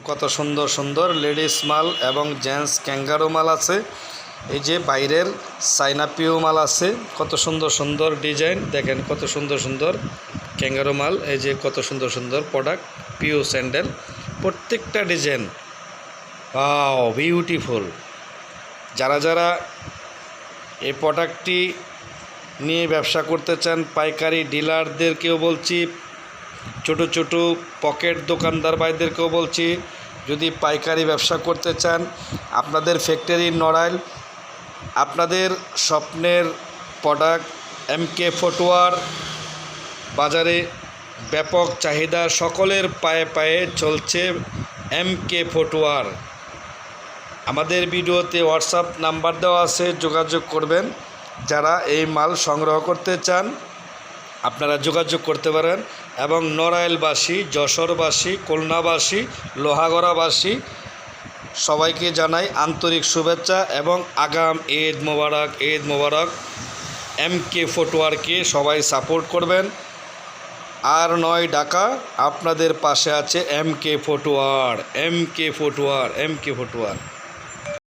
কত সুন্দর সুন্দর লেডিস মাল এবং জেন্টস ক্যাঙ্গারো মাল আছে। এই যে বাইরের চাইনা পিও মাল আছে, কত সুন্দর সুন্দর ডিজাইন দেখেন, কত সুন্দর সুন্দর ক্যাঙ্গারো মাল। এই যে কত সুন্দর সুন্দর প্রোডাক্ট, পিও স্যান্ডেল, প্রত্যেকটা ডিজাইন ওয়াও বিউটিফুল। যারা যারা এই প্রোডাক্টটি নিয়ে ব্যবসা করতে চান, পাইকারি ডিলারদেরকেও বলছি, ছোট ছোট পকেট দোকানদার ভাইদেরকেও বলছি, যদি পাইকারি ব্যবসা করতে চান, আপনাদের ফ্যাক্টরি নড়াইল, আপনাদের স্বপ্নের প্রোডাক্ট এমকে ফুটওয়্যার বাজারে ব্যাপক চাহিদা, সকলের পায়ে পায়ে চলছে এমকে ফুটওয়্যার। আমাদের ভিডিওতে হোয়াটসঅ্যাপ নাম্বার দেওয়া আছে, যোগাযোগ করবেন। যারা এই মাল সংগ্রহ করতে চান আপনারা যোগাযোগ করতে পারেন। এবং নড়াইলবাসী, যশোরবাসী, খুলনাবাসী, লোহাগড়াবাসী সবাইকে জানাই আন্তরিক শুভেচ্ছা এবং আগাম ঈদ মোবারক। ঈদ মোবারক। এমকে ফুটওয়্যারকে সবাই সাপোর্ট করবেন। আর 9 ঢাকা আপনাদের পাশে আছে এমকে ফুটওয়্যার, এমকে ফুটওয়্যার, এমকে ফুটওয়্যার।